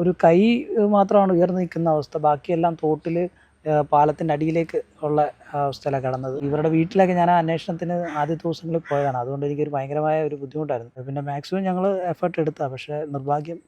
ഒരു കൈ മാത്രമാണ് ഉയർന്നു നിൽക്കുന്ന അവസ്ഥ. ബാക്കിയെല്ലാം തോട്ടിൽ പാലത്തിൻ്റെ അടിയിലേക്ക് ഉള്ള അവസ്ഥയിലാണ് കിടന്നത്. ഇവരുടെ വീട്ടിലൊക്കെ ഞാൻ ആ അന്വേഷണത്തിന് ആദ്യ ദിവസങ്ങളിൽ പോയതാണ്. അതുകൊണ്ട് എനിക്കൊരു ഭയങ്കരമായ ഒരു ബുദ്ധിമുട്ടായിരുന്നു. പിന്നെ മാക്സിമം ഞങ്ങൾ എഫേർട്ട് എടുത്താൽ, പക്ഷേ നിർഭാഗ്യം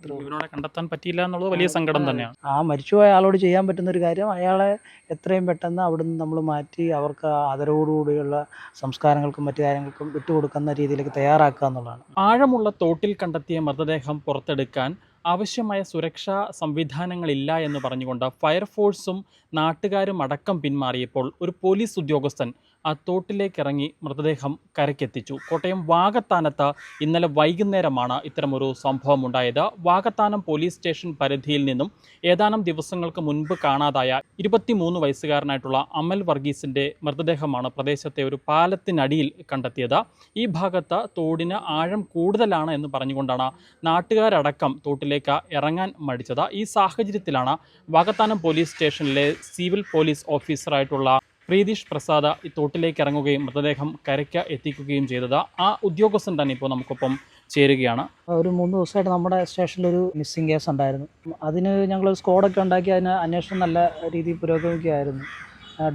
ഇവനോടെ കണ്ടെത്താൻ പറ്റിയില്ല എന്നുള്ളത് വലിയ സങ്കടം തന്നെയാണ്. ആ മരിച്ചുപോയ ആളോട് ചെയ്യാൻ പറ്റുന്ന ഒരു കാര്യം അയാളെ എത്രയും പെട്ടെന്ന് അവിടുന്ന് നമ്മൾ മാറ്റി അവർക്ക് ആദരവോടുകൂടിയുള്ള സംസ്കാരങ്ങൾക്കും മറ്റു കാര്യങ്ങൾക്കും വിട്ടുകൊടുക്കുന്ന രീതിയിലേക്ക് തയ്യാറാക്കുക എന്നുള്ളതാണ്. ആഴമുള്ള തോട്ടിൽ കണ്ടെത്തിയ മൃതദേഹം പുറത്തെടുക്കാൻ ആവശ്യമായ സുരക്ഷാ സംവിധാനങ്ങളില്ല എന്ന് പറഞ്ഞുകൊണ്ട് ഫയർഫോഴ്സും നാട്ടുകാരും അടക്കം പിന്മാറിയപ്പോൾ ഒരു പോലീസ് ഉദ്യോഗസ്ഥൻ ആ തോട്ടിലേക്ക് ഇറങ്ങി മൃതദേഹം കരയ്ക്കെത്തിച്ചു. കോട്ടയം വാകത്താനത്ത് ഇന്നലെ വൈകുന്നേരമാണ് ഇത്തരമൊരു സംഭവം ഉണ്ടായത്. വാകത്താനം പോലീസ് സ്റ്റേഷൻ പരിധിയിൽ നിന്നും ഏതാനും ദിവസങ്ങൾക്ക് മുൻപ് കാണാതായ 23 വയസ്സുകാരനായിട്ടുള്ള അമൽ വർഗീസിൻ്റെ മൃതദേഹമാണ് പ്രദേശത്തെ ഒരു പാലത്തിനടിയിൽ കണ്ടെത്തിയത്. ഈ ഭാഗത്ത് തോടിന് ആഴം കൂടുതലാണ് എന്ന് പറഞ്ഞുകൊണ്ടാണ് നാട്ടുകാരടക്കം തോട്ടിലേക്ക് ഇറങ്ങാൻ മടിച്ചത്. ഈ സാഹചര്യത്തിലാണ് വാകത്താനം പോലീസ് സ്റ്റേഷനിലെ സിവിൽ പോലീസ് ഓഫീസറായിട്ടുള്ള പ്രീതീഷ് പ്രസാദ് ഈ തോട്ടിലേക്ക് ഇറങ്ങുകയും മൃതദേഹം കരയ്ക്ക് എത്തിക്കുകയും ചെയ്തത്. ആ ഉദ്യോഗസ്ഥൻ തന്നെ ഇപ്പോൾ നമുക്കൊപ്പം ചേരുകയാണ്. ഒരു 3 ദിവസമായിട്ട് നമ്മുടെ സ്റ്റേഷനിലൊരു മിസ്സിംഗ് കേസ് ഉണ്ടായിരുന്നു. അതിന് ഞങ്ങൾ സ്ക്വാഡൊക്കെ ഉണ്ടാക്കി അതിന് അന്വേഷണം നല്ല രീതിയിൽ പുരോഗമിക്കുകയായിരുന്നു.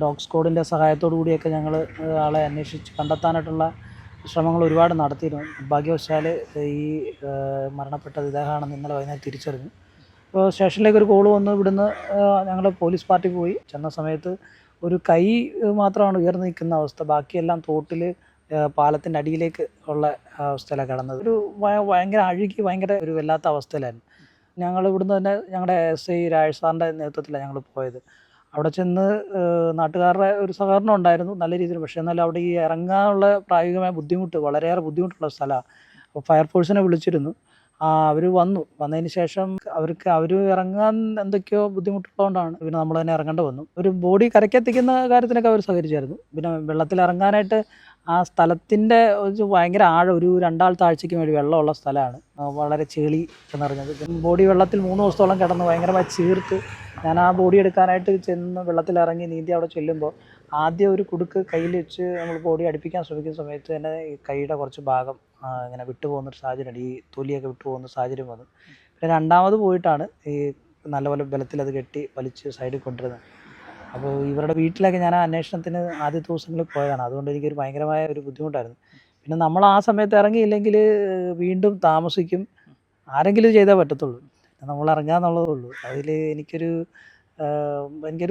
ഡോഗ് സ്ക്വാഡിൻ്റെ സഹായത്തോടു കൂടിയൊക്കെ ഞങ്ങൾ ആളെ അന്വേഷിച്ച് കണ്ടെത്താനായിട്ടുള്ള ശ്രമങ്ങൾ ഒരുപാട് നടത്തിയിരുന്നു. ഭാഗ്യവശാൽ ഈ മരണപ്പെട്ടത് ഇദ്ദേഹമാണെന്ന് ഇന്നലെ വൈകുന്നേരം തിരിച്ചറിഞ്ഞു. അപ്പോൾ സ്റ്റേഷനിലേക്ക് ഒരു കോൾ വന്നു. ഇവിടുന്ന് ഞങ്ങൾ പോലീസ് പാർട്ടി പോയി. ചെന്ന സമയത്ത് ഒരു കൈ മാത്രമാണ് ഉയർന്നു നിൽക്കുന്ന അവസ്ഥ. ബാക്കിയെല്ലാം തോട്ടിൽ പാലത്തിൻ്റെ അടിയിലേക്ക് ഉള്ള അവസ്ഥയിലാണ് കിടന്നത്. ഒരു ഭയങ്കര അഴുകി ഭയങ്കര ഒരു വല്ലാത്ത അവസ്ഥയിലായിരുന്നു. ഞങ്ങൾ ഇവിടുന്ന് തന്നെ ഞങ്ങളുടെ SI രാജേഷ് സാറിൻ്റെ നേതൃത്വത്തിലാണ് ഞങ്ങൾ പോയത്. അവിടെ ചെന്ന് നാട്ടുകാരുടെ ഒരു സഹകരണം ഉണ്ടായിരുന്നു നല്ല രീതിയിൽ. പക്ഷേ എന്നാലും അവിടെ ഈ ഇറങ്ങാനുള്ള പ്രായോഗികമായ ബുദ്ധിമുട്ട്, വളരെയേറെ ബുദ്ധിമുട്ടുള്ള സ്ഥലമാണ്. അപ്പോൾ ഫയർഫോഴ്സിനെ വിളിച്ചിരുന്നു. അവർ വന്നതിന് ശേഷം അവർ ഇറങ്ങാൻ എന്തൊക്കെയോ ബുദ്ധിമുട്ടുള്ളതുകൊണ്ടാണ് പിന്നെ നമ്മൾ തന്നെ ഇറങ്ങേണ്ടി വന്നു. ഒരു ബോഡി കരയ്ക്കെത്തിക്കുന്ന കാര്യത്തിനൊക്കെ അവർ സഹകരിച്ചായിരുന്നു. പിന്നെ വെള്ളത്തിൽ ഇറങ്ങാനായിട്ട് ആ സ്ഥലത്തിൻ്റെ ഒരു ഭയങ്കര ആഴം, ഒരു 2 ആൾ താഴ്ചയ്ക്ക് വേണ്ടി വെള്ളമുള്ള സ്ഥലമാണ്. വളരെ ചെളി നിറഞ്ഞത്. ബോഡി വെള്ളത്തിൽ 3 ദിവസത്തോളം കിടന്ന് ഭയങ്കരമായി ചീർത്ത് ഞാൻ ആ ബോഡി എടുക്കാനായിട്ട് ചെന്ന് വെള്ളത്തിലിറങ്ങി നീന്തി അവിടെ ചെല്ലുമ്പോൾ ആദ്യം ഒരു കുടുക്ക് കയ്യിൽ വെച്ച് നമ്മൾ ബോഡി അടുപ്പിക്കാൻ ശ്രമിക്കുന്ന സമയത്ത് തന്നെ ഈ കൈയുടെ കുറച്ച് ഭാഗം ഇങ്ങനെ വിട്ടുപോകുന്നൊരു സാഹചര്യമുണ്ട്. ഈ തൊലിയൊക്കെ വിട്ടുപോകുന്ന സാഹചര്യം വന്നു. പിന്നെ രണ്ടാമത് പോയിട്ടാണ് ഈ നല്ലപോലെ ബലത്തിൽ അത് കെട്ടി വലിച്ച് സൈഡിൽ കൊണ്ടുവരുന്നത്. അപ്പോൾ ഇവരുടെ വീട്ടിലൊക്കെ ഞാൻ ആ അന്വേഷണത്തിന് ആദ്യ ദിവസങ്ങളിൽ പോയതാണ്. അതുകൊണ്ട് എനിക്കൊരു ഭയങ്കരമായ ഒരു ബുദ്ധിമുട്ടായിരുന്നു. പിന്നെ നമ്മൾ ആ സമയത്ത് ഇറങ്ങിയില്ലെങ്കിൽ വീണ്ടും താമസിക്കും. ആരെങ്കിലും ചെയ്തേ പറ്റത്തുള്ളൂ. നമ്മൾ ഇറങ്ങാന്നുള്ളതേ ഉള്ളൂ. അതിൽ എനിക്കൊരു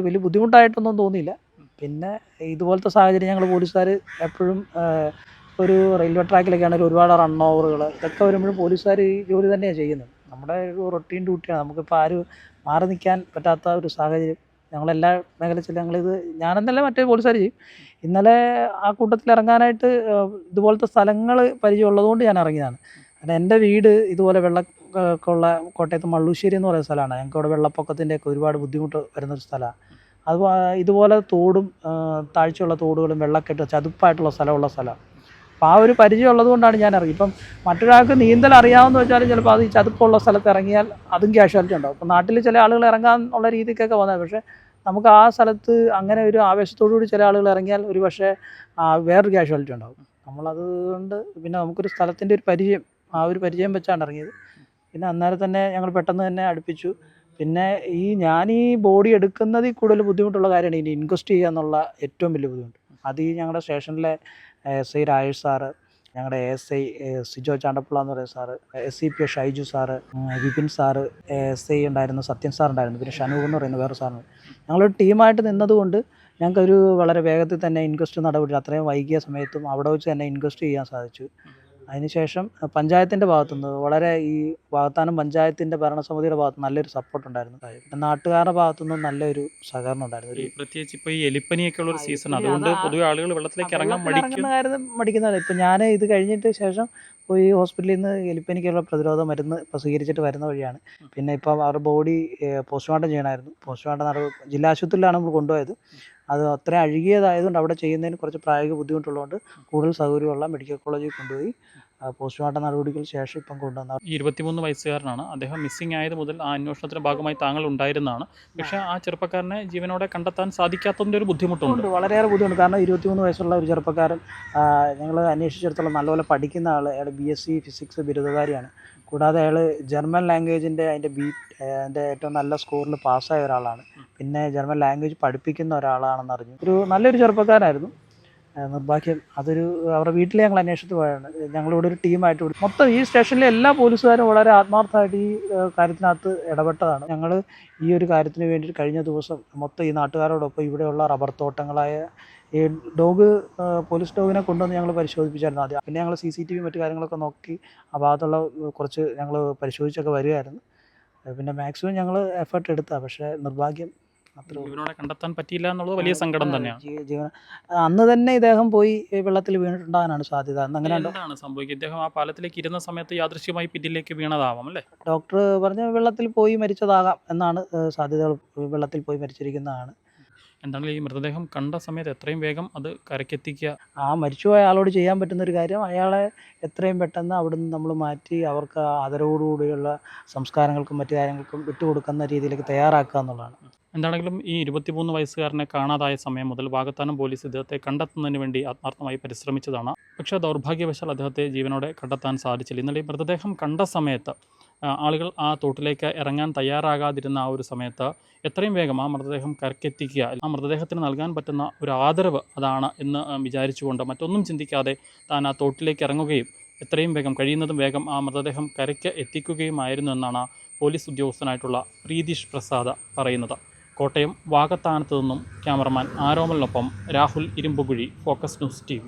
വലിയ ബുദ്ധിമുട്ടായിട്ടൊന്നും തോന്നിയില്ല. പിന്നെ ഇതുപോലത്തെ സാഹചര്യം ഞങ്ങൾ പോലീസുകാർ എപ്പോഴും ഒരു റെയിൽവേ ട്രാക്കിലൊക്കെ ആണെങ്കിൽ ഒരുപാട് റൺ ഓവറുകൾ ഇതൊക്കെ വരുമ്പോഴും പോലീസുകാർ ഈ ജോലി തന്നെയാണ് ചെയ്യുന്നത്. നമ്മുടെ ഒരു റൊട്ടീൻ ഡ്യൂട്ടിയാണ്. നമുക്കിപ്പോൾ ആരും മാറി നിൽക്കാൻ പറ്റാത്ത ഒരു സാഹചര്യം ഞങ്ങളെല്ലാ മേഖലയിലും ഞങ്ങളിത് ഞാനെന്നല്ല മറ്റേ പോലീസുകാർ ചെയ്യും. ഇന്നലെ ആ കൂട്ടത്തിൽ ഇറങ്ങാനായിട്ട് ഇതുപോലത്തെ സ്ഥലങ്ങൾ പരിചയമുള്ളതുകൊണ്ട് ഞാൻ ഇറങ്ങിയതാണ്. കാരണം എൻ്റെ വീട് ഇതുപോലെ വെള്ളമൊക്കെയുള്ള കോട്ടയത്ത് മള്ളൂശ്ശേരി എന്ന് പറയുന്ന സ്ഥലമാണ്. ഞങ്ങൾക്ക് അവിടെ വെള്ളപ്പൊക്കത്തിൻ്റെയൊക്കെ ഒരുപാട് ബുദ്ധിമുട്ട് വരുന്നൊരു സ്ഥലമാണ്. അത് ഇതുപോലെ തോടും താഴ്ചയുള്ള തോടുകളും വെള്ളക്കെട്ട് ചതുപ്പായിട്ടുള്ള സ്ഥലമുള്ള സ്ഥലമാണ്. അപ്പോൾ ആ ഒരു പരിചയം ഉള്ളതുകൊണ്ടാണ് ഞാൻ ഇറങ്ങി. ഇപ്പം മറ്റൊരാൾക്ക് നീന്തൽ അറിയാമെന്ന് വെച്ചാലും ചിലപ്പോൾ അത് ഈ ചതുപ്പുള്ള സ്ഥലത്ത് ഇറങ്ങിയാൽ അതും ക്യാഷ്വാലിറ്റി ഉണ്ടാവും. അപ്പോൾ നാട്ടിൽ ചില ആളുകൾ ഇറങ്ങാനുള്ള രീതിക്കൊക്കെ വന്നത്, പക്ഷേ നമുക്ക് ആ സ്ഥലത്ത് അങ്ങനെ ഒരു ആവേശത്തോടുകൂടി ചില ആളുകൾ ഇറങ്ങിയാൽ ഒരു പക്ഷേ വേറൊരു ക്യാഷ്വാലിറ്റി ഉണ്ടാവും. നമ്മളതുകൊണ്ട് പിന്നെ നമുക്കൊരു സ്ഥലത്തിൻ്റെ ഒരു പരിചയം, ആ ഒരു പരിചയം വെച്ചാണ് ഇറങ്ങിയത്. പിന്നെ അന്നേരം തന്നെ ഞങ്ങൾ പെട്ടെന്ന് തന്നെ അടുപ്പിച്ചു. പിന്നെ ഞാൻ ഈ ബോഡി എടുക്കുന്നതിൽ കൂടുതൽ ബുദ്ധിമുട്ടുള്ള കാര്യമാണ് ഇനി ഇൻക്വസ്റ്റ് ചെയ്യുക എന്നുള്ള ഏറ്റവും വലിയ ബുദ്ധിമുട്ട്. അത് ഈ ഞങ്ങളുടെ സ്റ്റേഷനിലെ SI രാജേഷ് സാറ്, ഞങ്ങളുടെ SI സിജോ ചാണ്ടപ്പിള്ള എന്ന് പറയുന്ന sir, SCP Shaiju sir, Vipin sir, SI ഉണ്ടായിരുന്നു സത്യൻ സാർ ഉണ്ടായിരുന്നു, പിന്നെ ഷനൂർ എന്ന് പറയുന്ന വേറെ സാറാണ്. ഞങ്ങളൊരു ടീമായിട്ട് നിന്നതുകൊണ്ട് ഞങ്ങൾക്കൊരു വളരെ വേഗത്തിൽ തന്നെ ഇൻക്വസ്റ്റ് നടപടി അത്രയും വൈകിയ സമയത്തും അവിടെ വെച്ച് തന്നെ ഇൻക്വസ്റ്റ് ചെയ്യാൻ സാധിച്ചു. അതിനുശേഷം പഞ്ചായത്തിൻ്റെ ഭാഗത്തുനിന്ന് വളരെ ഈ വാകത്താനം പഞ്ചായത്തിൻ്റെ ഭരണസമിതിയുടെ ഭാഗത്ത് നല്ലൊരു സപ്പോർട്ട് ഉണ്ടായിരുന്നു. പിന്നെ നാട്ടുകാരുടെ ഭാഗത്തുനിന്നും നല്ലൊരു സഹകരണം ഉണ്ടായിരുന്നു. പ്രത്യേകിച്ച് ഇപ്പോൾ ഈ എലിപ്പനിയൊക്കെ ഉള്ള ഒരു സീസൺ, അതുകൊണ്ട് പൊതുവെ ആളുകൾ വെള്ളത്തിലേക്ക് ഇറങ്ങാൻ മടിക്കുന്നതാണ്. ഇപ്പം ഞാൻ ഇത് കഴിഞ്ഞിട്ട് ശേഷം പോയി ഹോസ്പിറ്റലിൽ നിന്ന് എലിപ്പനിക്കുള്ള പ്രതിരോധ മരുന്ന് ഇപ്പോൾ സ്വീകരിച്ചിട്ട് വരുന്ന വഴിയാണ്. പിന്നെ ഇപ്പോൾ അവരുടെ ബോഡി പോസ്റ്റ്മോർട്ടം ചെയ്യണമായിരുന്നു. പോസ്റ്റ്മോർട്ടം ജില്ലാ ആശുപത്രിയിലാണ് നമ്മൾ കൊണ്ടുപോയത്. അത് അത്രയും അഴുകിയതായതുകൊണ്ട് അവിടെ ചെയ്യുന്നതിന് കുറച്ച് പ്രായോഗിക ബുദ്ധിമുട്ടുള്ളതുകൊണ്ട് കൂടുതൽ സൗകര്യമുള്ള മെഡിക്കൽ കോളേജിൽ കൊണ്ടുപോയി പോസ്റ്റ്മോർട്ടം നടപടികൾക്ക് ശേഷം ഇപ്പം കൊണ്ടുവന്ന 23 വയസ്സുകാരനാണ്. അദ്ദേഹം മിസ്സിംഗ് ആയത് മുതൽ ആ അന്വേഷണത്തിൻ്റെ ഭാഗമായി താങ്കൾ ഉണ്ടായിരുന്നതാണ്. പക്ഷേ ആ ചെറുപ്പക്കാരനെ ജീവനോടെ കണ്ടെത്താൻ സാധിക്കാത്തതിൻ്റെ ഒരു ബുദ്ധിമുട്ടുണ്ട്, വളരെയേറെ ബുദ്ധിമുട്ട്. കാരണം 23 വയസ്സുള്ള ഒരു ചെറുപ്പക്കാരൻ, ഞങ്ങൾ അന്വേഷിച്ചിടത്തോളം നല്ലപോലെ പഠിക്കുന്ന ആൾ, അയാൾ BSc ഫിസിക്സ് ബിരുദധാരിയാണ്. കൂടാതെ അയാൾ ജർമ്മൻ ലാംഗ്വേജിൻ്റെ അതിൻ്റെ ഏറ്റവും നല്ല സ്കോറിൽ പാസ്സായ ഒരാളാണ്. പിന്നെ ജർമ്മൻ ലാംഗ്വേജ് പഠിപ്പിക്കുന്ന ഒരാളാണെന്ന് അറിഞ്ഞു. നല്ലൊരു ചെറുപ്പക്കാരായിരുന്നു. നിർഭാഗ്യം അവരുടെ വീട്ടിൽ ഞങ്ങൾ അന്വേഷിച്ചിട്ട് പോയാണ്. ഞങ്ങളിവിടെ ഒരു ടീമായിട്ട് മൊത്തം ഈ സ്റ്റേഷനിലെ എല്ലാ പോലീസുകാരും വളരെ ആത്മാർത്ഥമായിട്ട് ഈ കാര്യത്തിനകത്ത് ഇടപെട്ടതാണ്. ഞങ്ങൾ ഈ ഒരു കാര്യത്തിന് വേണ്ടിയിട്ട് കഴിഞ്ഞ ദിവസം മൊത്തം ഈ നാട്ടുകാരോടൊപ്പം ഇവിടെയുള്ള റബ്ബർ തോട്ടങ്ങളായ ഈ പോലീസ് ഡോഗിനെ കൊണ്ടുവന്ന് ഞങ്ങൾ പരിശോധിപ്പിച്ചായിരുന്നു ആദ്യം. പിന്നെ ഞങ്ങൾ CCTV മറ്റു കാര്യങ്ങളൊക്കെ നോക്കി ആ ഭാഗത്തുള്ള കുറച്ച് ഞങ്ങൾ പരിശോധിച്ചൊക്കെ വരികയായിരുന്നു. പിന്നെ മാക്സിമം ഞങ്ങൾ എഫേർട്ട് എടുത്താൽ, പക്ഷേ നിർഭാഗ്യം ഇവരോടെ കണ്ടെത്താൻ പറ്റിയില്ല എന്നുള്ളത് വലിയ സങ്കടം തന്നെയാണ്. അന്ന് തന്നെ ഇദ്ദേഹം പോയി വെള്ളത്തിൽ വീണിട്ടുണ്ടാകാനാണ് സാധ്യത. അങ്ങനെ എന്താണ് സംഭവിക്കുക? ഇദ്ദേഹം ആ പാലത്തിലേക്ക് ഇരുന്ന സമയത്ത് യാദൃശ്യമായി പിന്നിലേക്ക് വീണതാവാം അല്ലേ? ഡോക്ടർ പറഞ്ഞ വെള്ളത്തിൽ പോയി മരിച്ചതാകാം എന്നാണ് സാധ്യതകൾ. വെള്ളത്തിൽ പോയി മരിച്ചിരിക്കുന്നതാണ്. എന്താണ് ഈ മൃതദേഹം കണ്ട സമയത്ത് എത്രയും വേഗം അത് കരക്കെത്തിക്കുക? ആ മരിച്ചുപോയ ആളോട് ചെയ്യാൻ പറ്റുന്നൊരു കാര്യം അയാളെ എത്രയും പെട്ടെന്ന് അവിടുന്ന് നമ്മൾ മാറ്റി അവർക്ക് ആദരവോടുകൂടിയുള്ള സംസ്കാരങ്ങൾക്കും മറ്റു കാര്യങ്ങൾക്കും വിട്ടുകൊടുക്കുന്ന രീതിയിലേക്ക് തയ്യാറാക്കുക എന്നുള്ളതാണ്. എന്താണെങ്കിലും ഈ 23 വയസ്സുകാരനെ കാണാതായ സമയം മുതൽ വാകത്താനം പോലീസ് ഇദ്ദേഹത്തെ കണ്ടെത്തുന്നതിന് വേണ്ടി ആത്മാർത്ഥമായി പരിശ്രമിച്ചതാണ്. പക്ഷേ ദൗർഭാഗ്യവശാൽ അദ്ദേഹത്തെ ജീവനോടെ കണ്ടെത്താൻ സാധിച്ചില്ല. ഇന്നലെ ഈ മൃതദേഹം കണ്ട സമയത്ത് ആളുകൾ ആ തോട്ടിലേക്ക് ഇറങ്ങാൻ തയ്യാറാകാതിരുന്ന ആ ഒരു സമയത്ത് എത്രയും വേഗം ആ മൃതദേഹം കരക്കെത്തിക്കുക, ആ മൃതദേഹത്തിന് നൽകാൻ പറ്റുന്ന ഒരു ആദരവ് അതാണ് എന്ന് വിചാരിച്ചുകൊണ്ട് മറ്റൊന്നും ചിന്തിക്കാതെ താൻ ആ തോട്ടിലേക്ക് ഇറങ്ങുകയും എത്രയും വേഗം കഴിയുന്നതും വേഗം ആ മൃതദേഹം കരയ്ക്ക് എത്തിക്കുകയുമായിരുന്നു എന്നാണ് പോലീസ് ഉദ്യോഗസ്ഥനായിട്ടുള്ള പ്രീതിഷ് പ്രസാദ് പറയുന്നത്. കോട്ടയം വാകത്താനത്ത് നിന്നും ക്യാമറമാൻ ആരോമലിനൊപ്പം Rahul Irumbukuzhi, focus news TV.